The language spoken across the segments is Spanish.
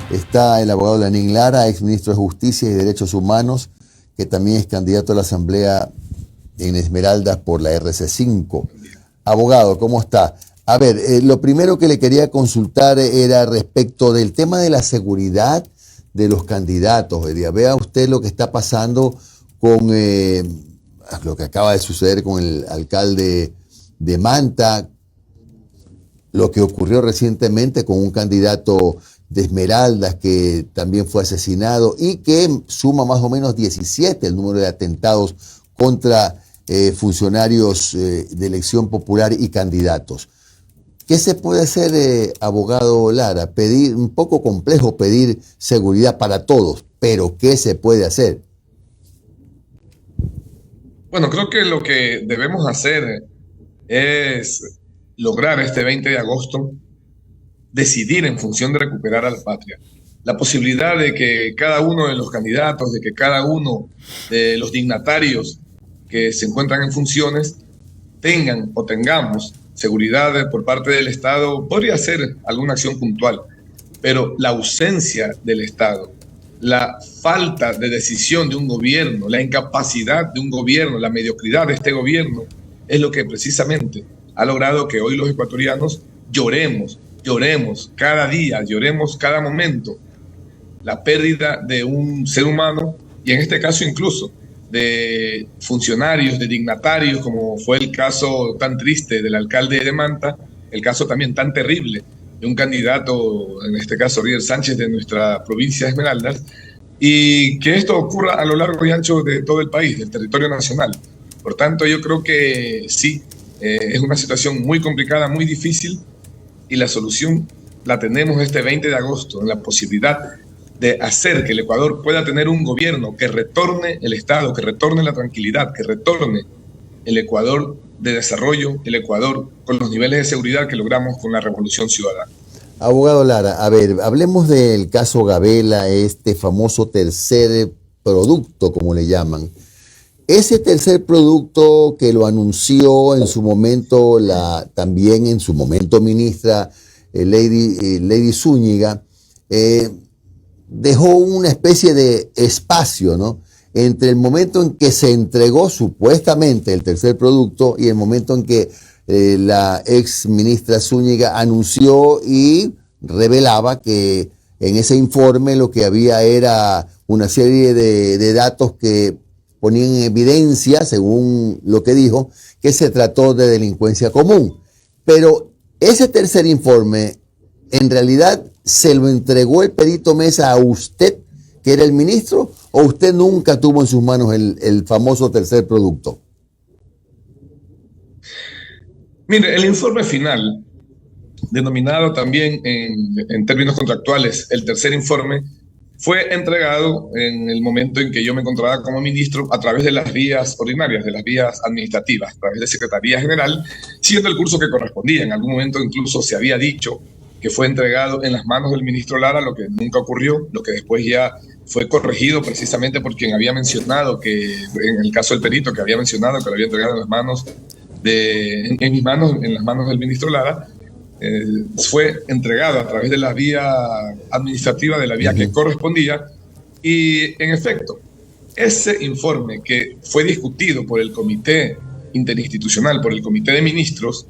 Está el abogado Lenín Lara, ex ministro de Justicia y Derechos Humanos, que también es candidato a la Asamblea en Esmeraldas por la RC5. Abogado, ¿cómo está? A ver, lo primero que le quería consultar era respecto del tema de la seguridad de los candidatos. Vea usted lo que está pasando con lo que acaba de suceder con el alcalde de Manta, lo que ocurrió recientemente con un candidato de Esmeraldas que también fue asesinado y que suma más o menos 17 el número de atentados contra funcionarios de elección popular y candidatos. ¿Qué se puede hacer, abogado Lara? Un poco complejo pedir seguridad para todos, pero ¿qué se puede hacer? Bueno, creo que lo que debemos hacer es lograr este 20 de agosto decidir en función de recuperar a la patria. La posibilidad de que cada uno de los candidatos, de que cada uno de los dignatarios que se encuentran en funciones tengan o tengamos seguridad por parte del Estado podría ser alguna acción puntual, pero la ausencia del Estado, la falta de decisión de un gobierno, la incapacidad de un gobierno, la mediocridad de este gobierno es lo que precisamente ha logrado que hoy los ecuatorianos lloremos cada día, lloremos cada momento la pérdida de un ser humano y en este caso incluso de funcionarios, de dignatarios, como fue el caso tan triste del alcalde de Manta, el caso también tan terrible de un candidato, en este caso River Sánchez de nuestra provincia de Esmeraldas, y que esto ocurra a lo largo y ancho de todo el país, del territorio nacional. Por tanto, yo creo que sí, es una situación muy complicada, muy difícil, y la solución la tenemos este 20 de agosto, en la posibilidad de hacer que el Ecuador pueda tener un gobierno que retorne el Estado, que retorne la tranquilidad, que retorne el Ecuador de desarrollo, el Ecuador con los niveles de seguridad que logramos con la Revolución Ciudadana. Abogado Lara, a ver, hablemos del caso Gabela, este famoso tercer producto, como le llaman. Ese tercer producto que lo anunció en su momento, también en su momento ministra Lady Zúñiga, dejó una especie de espacio, ¿no?, entre el momento en que se entregó supuestamente el tercer producto y el momento en que la ex ministra Zúñiga anunció y revelaba que en ese informe lo que había era una serie de datos que ponían en evidencia, según lo que dijo, que se trató de delincuencia común. Pero ese tercer informe, en realidad, ¿se lo entregó el perito Mesa a usted, que era el ministro, o usted nunca tuvo en sus manos el famoso tercer producto? Mire, el informe final, denominado también en términos contractuales el tercer informe, fue entregado en el momento en que yo me encontraba como ministro a través de las vías ordinarias, de las vías administrativas, a través de Secretaría General, siguiendo el curso que correspondía. En algún momento incluso se había dicho que fue entregado en las manos del ministro Lara, lo que nunca ocurrió, lo que después ya fue corregido precisamente por quien había mencionado que, en el caso del perito, que había mencionado que lo había entregado en las manos en mis manos, en las manos del ministro Lara. Fue entregado a través de la vía administrativa, de la vía que correspondía, y en efecto, ese informe que fue discutido por el Comité Interinstitucional, por el Comité de Ministros,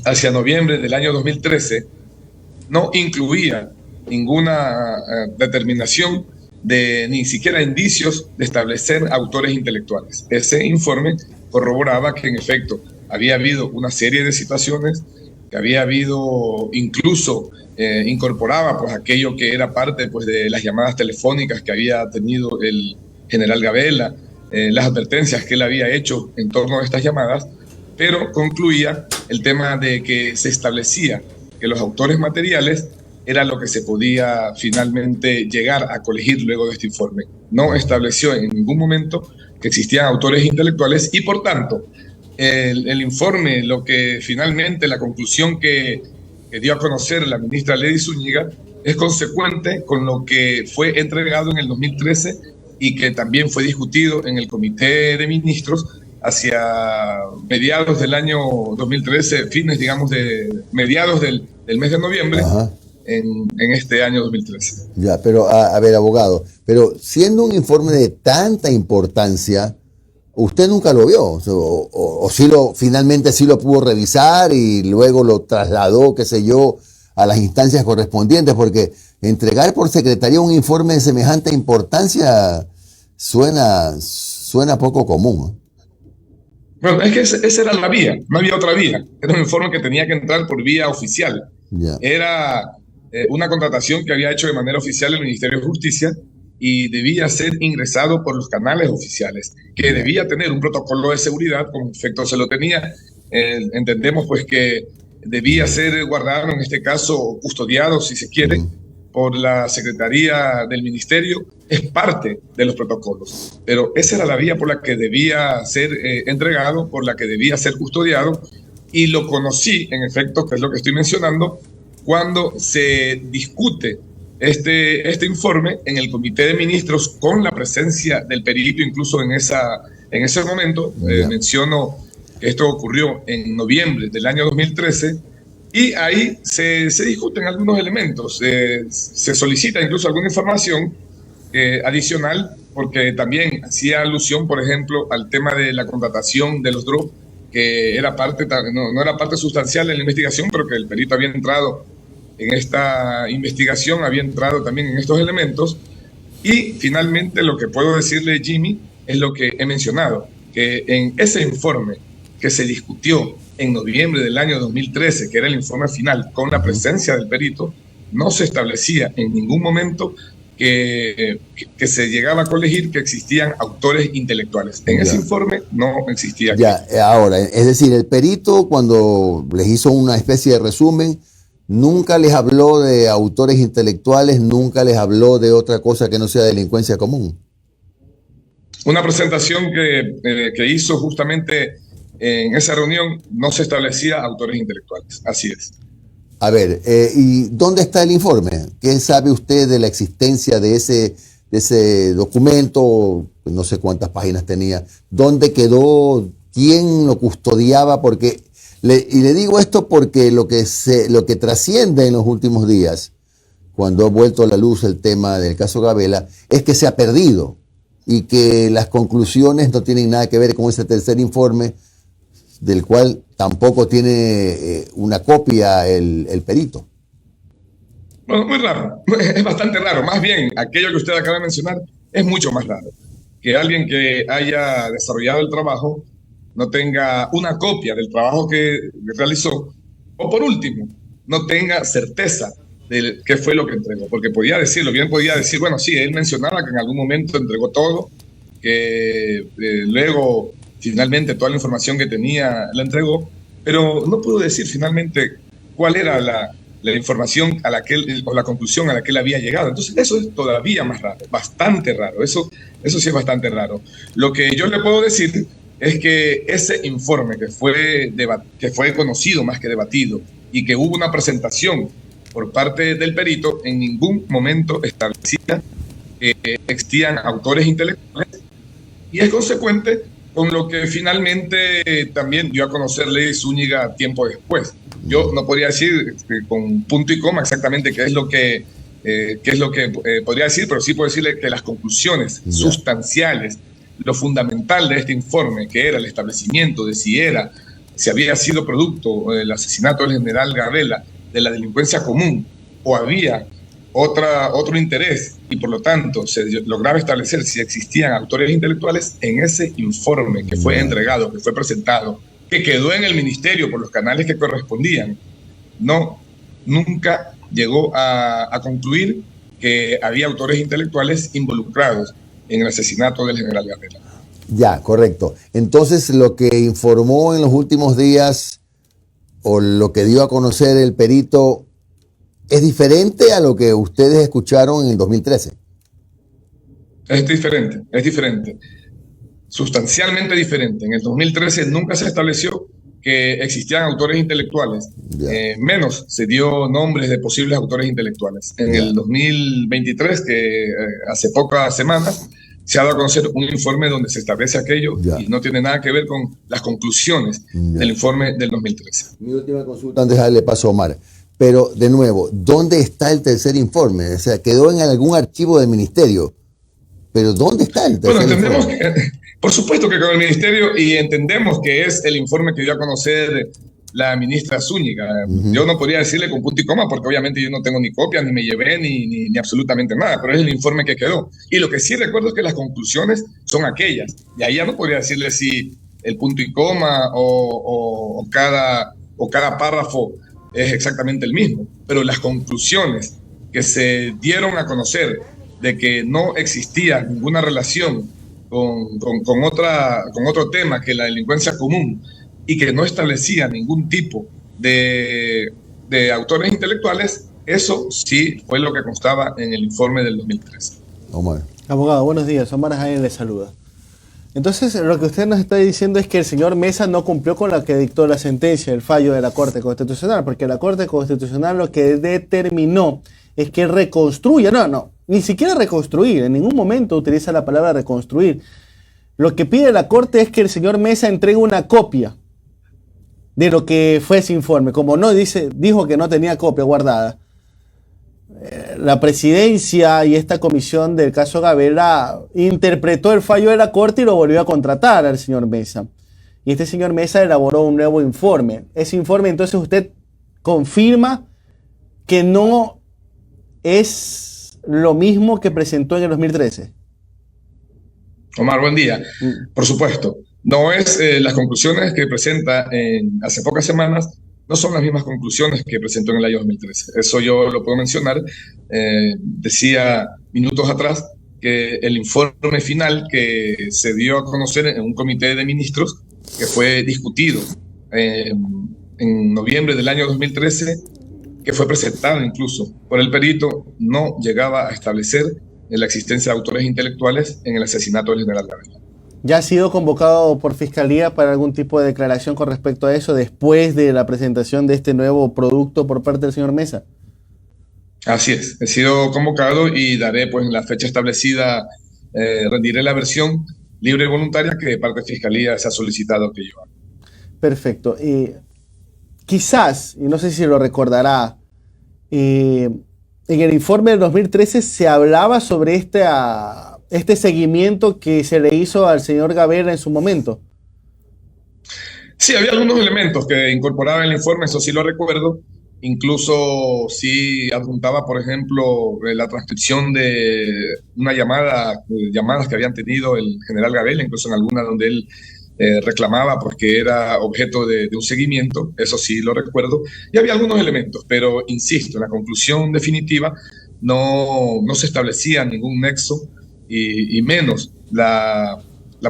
hacia noviembre del año 2013, no incluía ninguna determinación de ni siquiera indicios de establecer autores intelectuales. Ese informe corroboraba que en efecto había habido una serie de situaciones, que había habido, incluso incorporaba pues aquello que era parte pues de las llamadas telefónicas que había tenido el general Gabela, las advertencias que él había hecho en torno a estas llamadas, pero concluía el tema de que se establecía que los autores materiales era lo que se podía finalmente llegar a colegir luego de este informe. No estableció en ningún momento que existían autores intelectuales y por tanto el informe, lo que finalmente la conclusión que dio a conocer la ministra Lady Zúñiga es consecuente con lo que fue entregado en el 2013 y que también fue discutido en el Comité de Ministros hacia mediados del año 2013, fines, digamos, de mediados del mes de noviembre. en este año 2013. Ya, pero a ver, abogado, pero siendo un informe de tanta importancia, usted nunca lo vio, o sí finalmente sí lo pudo revisar y luego lo trasladó, qué sé yo, a las instancias correspondientes, porque entregar por secretaría un informe de semejante importancia suena poco común, ¿no? Bueno, es que esa era la vía, no había otra vía. Era un informe que tenía que entrar por vía oficial. Ya. Era una contratación que había hecho de manera oficial el Ministerio de Justicia y debía ser ingresado por los canales oficiales, que debía tener un protocolo de seguridad, con efecto se lo tenía. Entendemos pues que debía ser guardado, en este caso custodiado, si se quiere, por la Secretaría del Ministerio. Es parte de los protocolos, pero esa era la vía por la que debía ser entregado, por la que debía ser custodiado, y lo conocí, en efecto, que es lo que estoy mencionando, cuando se discute este informe en el Comité de Ministros con la presencia del perito, incluso en ese momento. Menciono que esto ocurrió en noviembre del año 2013, y ahí se discuten algunos elementos, se solicita incluso alguna información adicional, porque también hacía alusión, por ejemplo, al tema de la contratación de los DROP, que era no era parte sustancial en la investigación, pero que el perito había entrado en esta investigación, había entrado también en estos elementos. Y finalmente lo que puedo decirle, Jimmy, es lo que he mencionado, que en ese informe que se discutió en noviembre del año 2013, que era el informe final con la presencia del perito, no se establecía en ningún momento que se llegaba a colegir que existían autores intelectuales. En ese informe no existía. Ya, ahora, es decir, el perito, cuando les hizo una especie de resumen, nunca les habló de autores intelectuales, nunca les habló de otra cosa que no sea delincuencia común. Una presentación que hizo justamente en esa reunión, no se establecía autores intelectuales. Así es. A ver, ¿y dónde está el informe? ¿Qué sabe usted de la existencia de ese documento? No sé cuántas páginas tenía. ¿Dónde quedó? ¿Quién lo custodiaba? Porque le digo esto porque lo que trasciende en los últimos días, cuando ha vuelto a la luz el tema del caso Gabela, es que se ha perdido y que las conclusiones no tienen nada que ver con ese tercer informe, del cual tampoco tiene una copia el perito. Bueno, muy raro, es bastante raro. Más bien, aquello que usted acaba de mencionar es mucho más raro. Que alguien que haya desarrollado el trabajo no tenga una copia del trabajo que realizó, o por último, no tenga certeza de qué fue lo que entregó. Porque podía decirlo, bien podía decir, bueno, sí, él mencionaba que en algún momento entregó todo, que luego finalmente toda la información que tenía la entregó, pero no pudo decir finalmente cuál era la información a la que él, o la conclusión a la que él había llegado. Entonces eso es todavía más raro, bastante raro, eso sí es bastante raro. Lo que yo le puedo decir es que ese informe que fue conocido más que debatido, y que hubo una presentación por parte del perito, en ningún momento establecía que existían autores intelectuales, y es consecuente con lo que finalmente también dio a conocer Ley Zúñiga tiempo después. Yo no podría decir con punto y coma exactamente qué es lo que podría decir, pero sí puedo decirle que las conclusiones sustanciales, lo fundamental de este informe, que era el establecimiento de si había sido producto del asesinato del general Gabela de la delincuencia común, o había otro interés, y por lo tanto se lograba establecer si existían autores intelectuales en ese informe que fue entregado, que fue presentado, que quedó en el ministerio por los canales que correspondían. Nunca llegó a concluir que había autores intelectuales involucrados en el asesinato del general Gabela. Ya, correcto. Entonces, lo que informó en los últimos días, o lo que dio a conocer el perito, ¿es diferente a lo que ustedes escucharon en el 2013? Es diferente. Sustancialmente diferente. En el 2013 nunca se estableció que existían autores intelectuales, menos se dio nombres de posibles autores intelectuales. En el 2023, que hace pocas semanas, se ha dado a conocer un informe donde se establece aquello y no tiene nada que ver con las conclusiones del informe del 2013. Mi última consulta antes de darle paso a Omar. Pero, de nuevo, ¿dónde está el tercer informe? O sea, quedó en algún archivo del ministerio. Pero ¿dónde está el tercer Entendemos informe? por supuesto que quedó el ministerio y entendemos que es el informe que dio a conocer la ministra Zúñiga. Yo no podría decirle con punto y coma porque obviamente yo no tengo ni copia, ni me llevé, ni absolutamente nada, pero es el informe que quedó. Y lo que sí recuerdo es que las conclusiones son aquellas. Y ahí ya no podría decirle si el punto y coma o cada párrafo es exactamente el mismo, pero las conclusiones que se dieron a conocer de que no existía ninguna relación con otro tema que la delincuencia común y que no establecía ningún tipo de autores intelectuales, eso sí fue lo que constaba en el informe del 2013. Omar. Abogado, buenos días. Omar Jaén le saluda. Entonces, lo que usted nos está diciendo es que el señor Mesa no cumplió con la que dictó la sentencia, el fallo de la Corte Constitucional, porque la Corte Constitucional lo que determinó es que reconstruya, ni siquiera reconstruir, en ningún momento utiliza la palabra reconstruir. Lo que pide la Corte es que el señor Mesa entregue una copia de lo que fue ese informe. Como dijo que no tenía copia guardada, la presidencia y esta comisión del caso Gabela interpretó el fallo de la Corte y lo volvió a contratar al señor Mesa. Y este señor Mesa elaboró un nuevo informe. Ese informe, entonces, usted confirma que no es lo mismo que presentó en el 2013. Omar, buen día. Por supuesto, no es las conclusiones que presenta hace pocas semanas, no son las mismas conclusiones que presentó en el año 2013. Eso yo lo puedo mencionar. Decía minutos atrás que el informe final que se dio a conocer en un comité de ministros que fue discutido en noviembre del año 2013, que fue presentado incluso por el perito, no llegaba a establecer la existencia de autores intelectuales en el asesinato del general Gabela. ¿Ya ha sido convocado por Fiscalía para algún tipo de declaración con respecto a eso después de la presentación de este nuevo producto por parte del señor Mesa? Así es, he sido convocado y daré pues en la fecha establecida, rendiré la versión libre y voluntaria que de parte de Fiscalía se ha solicitado que yo haga. Perfecto. Quizás, y no sé si lo recordará, en el informe del 2013 se hablaba sobre este seguimiento que se le hizo al señor Gabela en su momento. Sí, había algunos elementos que incorporaba en el informe, eso sí lo recuerdo. Incluso sí adjuntaba, por ejemplo, la transcripción de una llamadas que habían tenido el general Gabela, incluso en alguna donde él reclamaba porque era objeto de un seguimiento, eso sí lo recuerdo. Y había algunos elementos, pero insisto, en la conclusión definitiva no se establecía ningún nexo y menos la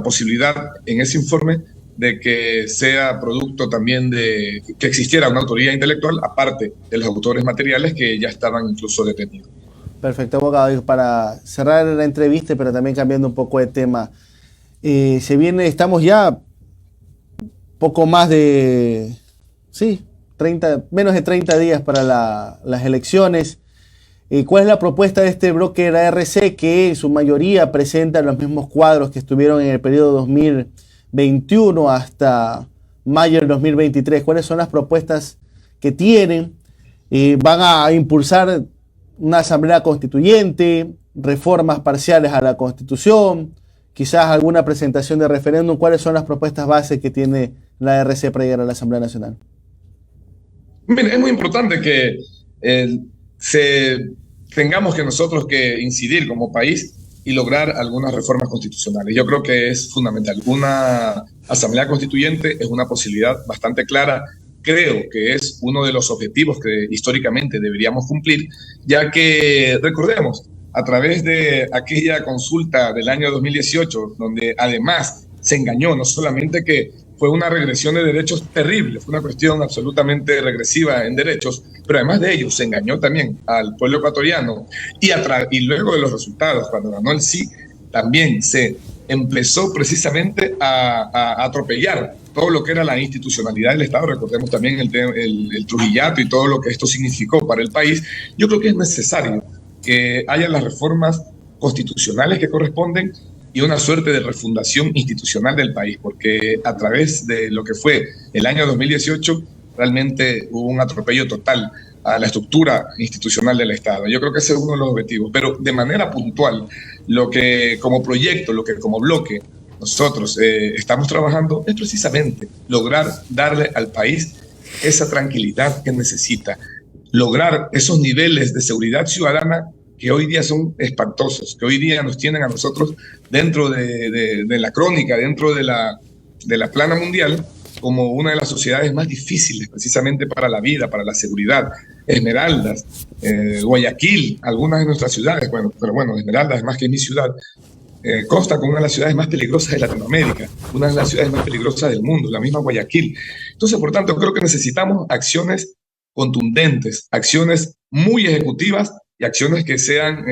posibilidad en ese informe de que sea producto también de que existiera una autoría intelectual, aparte de los autores materiales que ya estaban incluso detenidos. Perfecto, abogado. Y para cerrar la entrevista, pero también cambiando un poco de tema, estamos ya poco más de, menos de 30 días para las elecciones. ¿Cuál es la propuesta de este bloque de la RC, que en su mayoría presenta los mismos cuadros que estuvieron en el periodo 2021 hasta mayo del 2023? ¿Cuáles son las propuestas que tienen? ¿Van a impulsar una asamblea constituyente, reformas parciales a la Constitución, quizás alguna presentación de referéndum? ¿Cuáles son las propuestas base que tiene la RC para llegar a la Asamblea Nacional? Mire, es muy importante que tengamos que nosotros que incidir como país y lograr algunas reformas constitucionales. Yo creo que es fundamental. Una asamblea constituyente es una posibilidad bastante clara. Creo que es uno de los objetivos que históricamente deberíamos cumplir, ya que, recordemos, a través de aquella consulta del año 2018, donde además se engañó, no solamente que fue una regresión de derechos terrible, fue una cuestión absolutamente regresiva en derechos, pero además de ello se engañó también al pueblo ecuatoriano y luego de los resultados, cuando ganó el sí, también se empezó precisamente a atropellar todo lo que era la institucionalidad del Estado. Recordemos también el Trujillato y todo lo que esto significó para el país. Yo creo que es necesario que haya las reformas constitucionales que corresponden y una suerte de refundación institucional del país, porque a través de lo que fue el año 2018 realmente hubo un atropello total a la estructura institucional del Estado. Yo creo que ese es uno de los objetivos, pero de manera puntual, lo que como proyecto, lo que como bloque nosotros estamos trabajando es precisamente lograr darle al país esa tranquilidad que necesita, lograr esos niveles de seguridad ciudadana que hoy día son espantosos, que hoy día nos tienen a nosotros dentro de la crónica, dentro de la plana mundial, como una de las sociedades más difíciles precisamente para la vida, para la seguridad. Esmeraldas, Guayaquil, algunas de nuestras ciudades, pero bueno, Esmeraldas, más que mi ciudad, consta como una de las ciudades más peligrosas de Latinoamérica, una de las ciudades más peligrosas del mundo, la misma Guayaquil. Entonces, por tanto, creo que necesitamos acciones contundentes, acciones muy ejecutivas y acciones que sean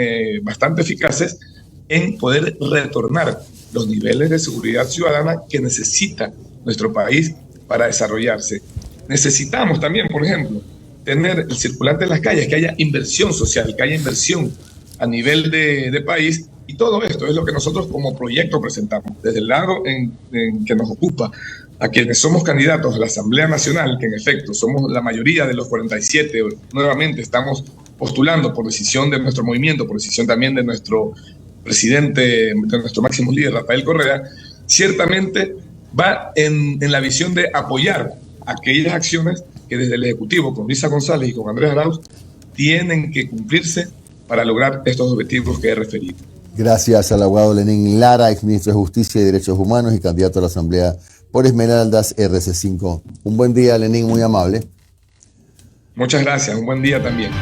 bastante eficaces en poder retornar los niveles de seguridad ciudadana que necesita nuestro país para desarrollarse. Necesitamos también, por ejemplo, tener el circulante en las calles, que haya inversión social, que haya inversión a nivel de país, y todo esto es lo que nosotros como proyecto presentamos. Desde el lado en que nos ocupa a quienes somos candidatos a la Asamblea Nacional, que en efecto somos la mayoría de los 47, nuevamente estamos postulando por decisión de nuestro movimiento, por decisión también de nuestro presidente, de nuestro máximo líder, Rafael Correa, ciertamente va en la visión de apoyar aquellas acciones que desde el Ejecutivo, con Luisa González y con Andrés Arauz, tienen que cumplirse para lograr estos objetivos que he referido. Gracias al abogado Lenín Lara, exministro de Justicia y Derechos Humanos y candidato a la Asamblea por Esmeraldas RC5. Un buen día, Lenín, muy amable. Muchas gracias, un buen día también.